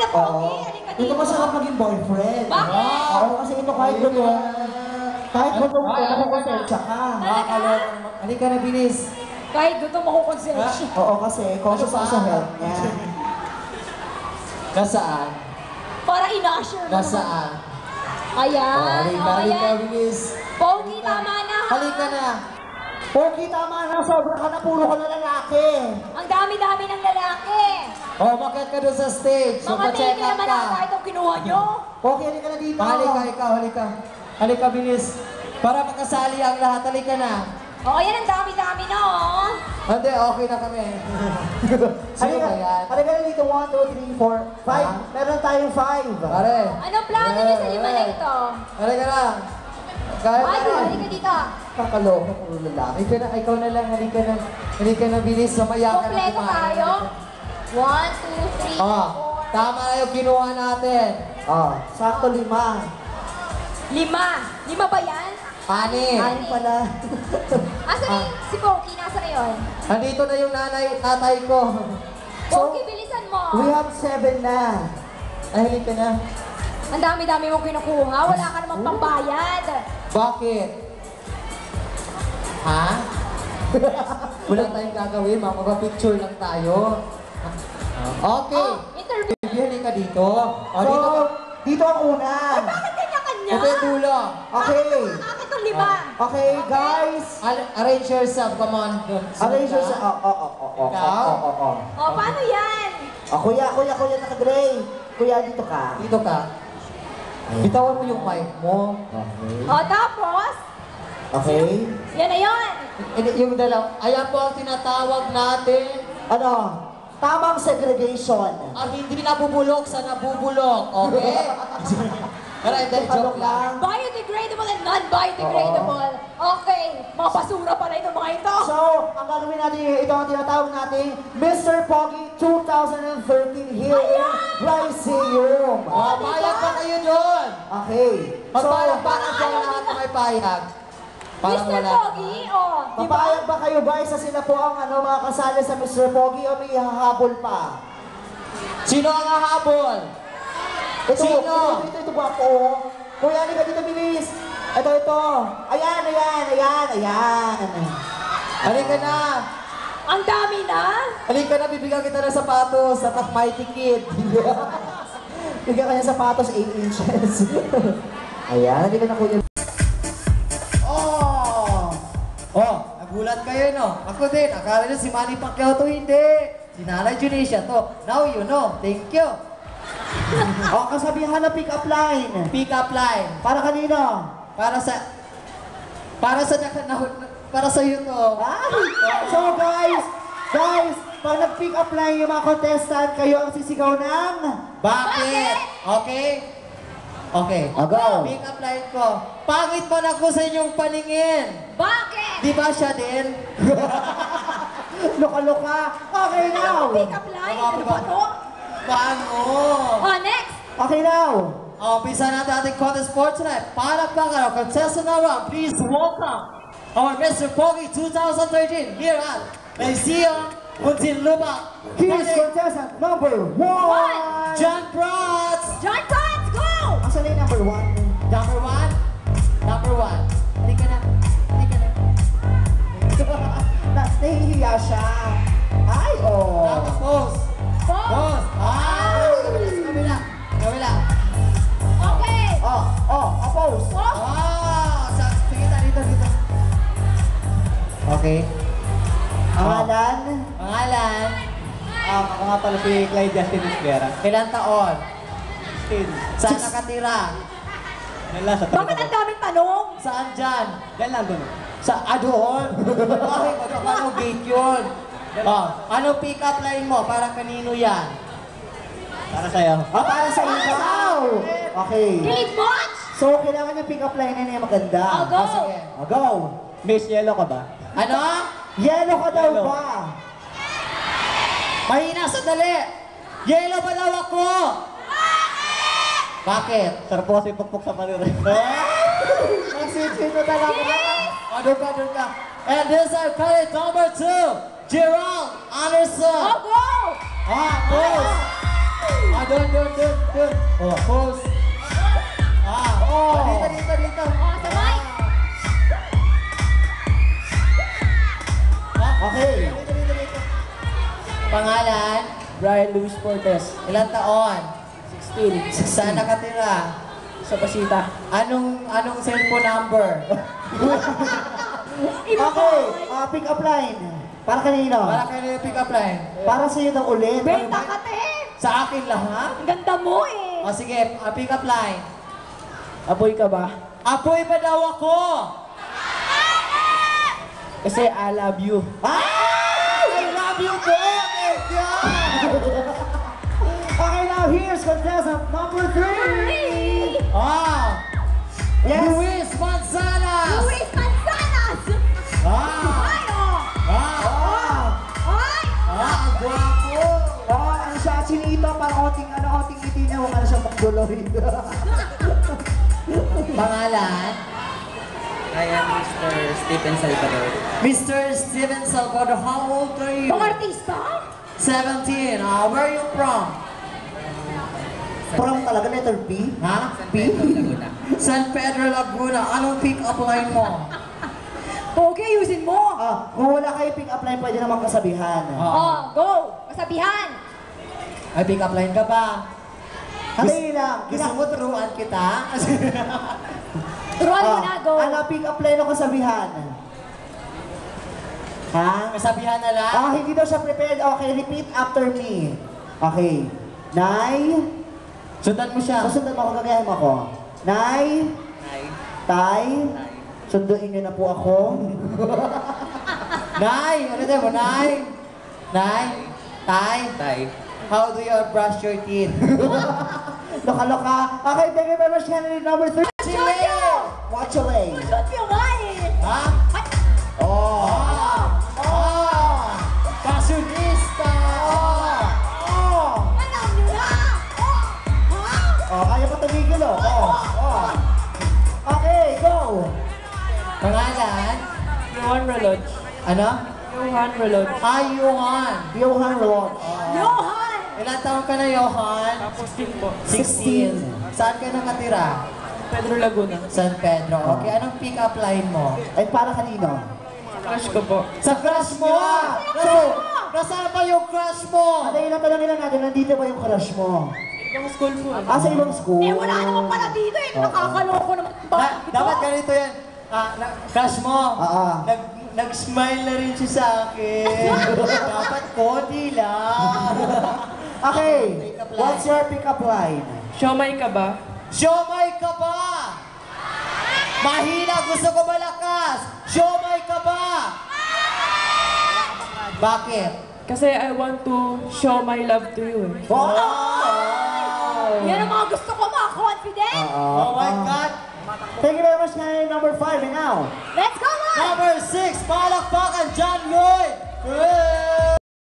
Pogi, Oo. halika Ito dito. masarap maging boyfriend. Bakit? Oo, kasi ito kahit gusto. Kahit gusto mo, nakakonsensya ka. Halika na, bilis. Kahit gutom ako konsensya. Oo, kasi conscious ako sa health niya. Nasaan? Para in-usher mo. Nasaan? Ayan, Halika, halika, ayan. bilis. Pogi, tama na ha. Halika na. Pogi, tama na. Sobra ka na, puro ka na lalaki. Ang dami-dami ng lalaki. Oh, makit ka doon sa stage. So, Mga pa-check tigil up naman ka. ata itong kinuha nyo. Pogi, halika na dito. Halika, ikaw, halika. Halika, bilis. Para makasali ang lahat, halika na. O, ayan ang dami-dami na oh. Hindi, okay na kami. Sino ba yan? Halika na dito. 1, 2, 3, 4, 5. Meron tayong 5. Pare. Anong plano nyo sa lima na ito? Halika na. Kaya Ay, na. halika dito. Kakaloko, puro lalaki. Halika na, ikaw na lang, halika na. Halika na, bilis. Mamaya ka na Kompleto kumain. tayo. 1, 2, 3, Oh, 4. tama na yung kinuha natin. Sakto 5. 5. 5 ba yan? Anim. Ayun pala. Asan na yung si Pogi? Nasa na yun? Nandito na yung tatay ko. Pogi, bilisan mo. We have 7 na. Ay, halika na. Ang dami-dami mong kinukuha. Wala ka namang pambayad. Bakit? Ha? Wala tayong gagawin, magpapicture lang tayo. Okay. Oh, interview. Baby, halika dito. O, So, dito ka. dito ang una. Bakit kanya-kanya? Ito yung dulo. Okay. Bakit ang 5? Okay, guys. Arrange yourself, come on. Arrange yourself. Ikaw? O, paano yan? Kuya, naka-gray. Kuya, dito ka. Dito ka. Bitawan mo yung mic mo. Okay. O, tapos? Okay. Yan na yun. Yung dalaw. Ayan po ang tinatawag natin. Ano? Tamang segregation. Ang hindi nabubulok sa nabubulok. Okay? Pero hindi, joke lang. Biodegradable and non-biodegradable. Okay. Mga basura pala itong mga ito. So, ang gagawin natin, ito ang tinatawag natin, Mr. Pogi 2013 here in Lyceum. Papayag pa kayo doon. Okay. So, Papayag pa parang kayo ayaw lahat nila. na may payag. Parang Mr. wala. Pogi, o. Di ba? papayag ba kayo guys sa sila po ang mga kasali sa Mr. Pogi o may hahabol pa? Sino ang hahabol? Ito, Sino? ito, guwapo. Kuya, halika dito, bilis. Ito. Ayan. Halika na. Ang dami na. Halika na, bibigyan kita ng sapatos sa Mighty Kid. Bigyan ka niya sapatos 8 inches. Ayan, halika na kuya. Oh, nagulat kayo, no? Ako din, akala nyo si Manny Pacquiao to, hindi. Si Nanay Junisha to. Now you know. Thank you. Kasabihan na pick up line. Pick up line. Para kanino? Para sa iyo to. So guys, pag nag-pick up line yung mga contestant, kayo ang sisigaw ng... Bakit? Okay? Okay. Go. Pick up line ko. Pangit mo na ko sa inyong paningin. Bakit? Di ba siya din? Loka-loka. Okay now. Pick up line. Ano ba to? Paano? O, next. Okay now. Umpisa natin ating contest for tonight. Para pa contestant na round, please welcome our Mr. Pogi 2013 here at Lyceum Muntinlupa. Here's contestant number 1. John Prats! John Tots, go! Asan na yung number 1? Number one? Number one. Halika na. Halika na. Nahihiya siya. Ay, oh. Tama, pose. Pose. Kabila. Kabila. Okay. Oppose. Sige, dito. Okay. Pangalan? Pangalan? Ako nga pala si Clyde Justin Esguera. Ilang taon? 16. Saan nakatira? Yan lang sa Bakit ang daming tanong? Saan dyan? Yan lang doon. Sa doon? Bakit? Ano gate yun? Ano pick up line mo? Para kanino yan? Para sa'yo. Para sa ikaw. Okay. Kilig Watch! So, kailangan yung pick up line na niya maganda. Oh, go. Sige. Go. Miss Yellow ka ba? Ano? Yellow ka daw Yellow. ba? Mahina, sandali! Yellow ba daw ako? Bakit? Sarap po kasi pukpuk sa parir. Masisino talaga. Doon ka. And this is our candidate number 2, Gerald Anderson. Oh, go! Pose. Doon. Oh, pose. Oh. Dito. Oh, sabay. Okay. Dito. Pangalan? Brian Luis Cortez, Ilang taon? 16, Saan nakatira? sa Pasita. Anong cellphone number? Okay, pick up line. Para kanino? Para kayo yung pick up line. Para sa iyo daw ulit. Benta ka, te. Sa akin lahat? Ang ganda mo eh. O sige, pick up line. Apoy ka ba? Apoy ba daw ako? Kasi I love you. I love you po! Thank you! Okay, now here's contestant number 3. Yes. Luis Manzanas! Luis Manzanas. Ay, oh. Ay. Ang gwapo! Ang siya chinito, parang konting ngiti niya, huwag na siya magduloy. Pangalan? I am Mr. Stephen Salvador. Mr. Steven Salvador, how old are you? Pang artista? 17. Where are you from? From talaga, letter P. Ha? P? Laguna. San Pedro, Laguna. Anong pick up line mo? Okay, ayusin mo. Kung wala kayo pick up line, pwede naman kasabihan. Oh, go. Masabihan. Ay, pick up line ka ba? Halay lang. Gusto mo turuan kita? Turuan mo na, go. Ano pick up line o kasabihan? Ha? Kasabihan na lang? Hindi daw siya prepared. Okay, repeat after me. Okay. Nay. Sundan mo siya. Susundan mo ako, gagayahin mo ako. Nay. Nay. Tay. Nay. Sunduin niyo na po ako. Nay! Ulitin mo, Nay! Nay! Tay! Tay. How do you brush your teeth? Loka-loka. Okay, thank you very much, candidate number 3. Chile! Watch away. Shoot yung nga eh. Ha? Ay, Fashionista! alam nyo na. Kaya pa tumigil, Okay, go. Pangalan? Johan Reloj. Ano? Johan Reloj. Johan! Johan Rod. Johan. Ilang taon ka na, Johan? Tapos din po. 16. Saan ka nakatira? Pedro Laguna. San Pedro. Okay, anong pick up line mo? Ay, para kanino? Crush ko po. Sa crush mo! Nasaan ba yung crush mo? Ano yun ang tanongin lang natin, nandito ba yung crush mo? Ibang school po. Sa ibang school? Eh, wala naman pala dito eh. Nakakaloko naman. Dapat ganito yan. Crush mo. Nag-smile na rin siya sa akin. Dapat konti lang. Okay, what's your pick-up line? Siomay ka ba? Siomay ka ba? Mahina, gusto ko malakas. Siomay ka ba? Bakit? Kasi I want to show my love to you. Yan ang mga gusto ko, mga confident. Oh my God. Thank you very much, candidate number 5. And now, Let's go, man. Number 6, palakpakan, John Lloyd. Hey!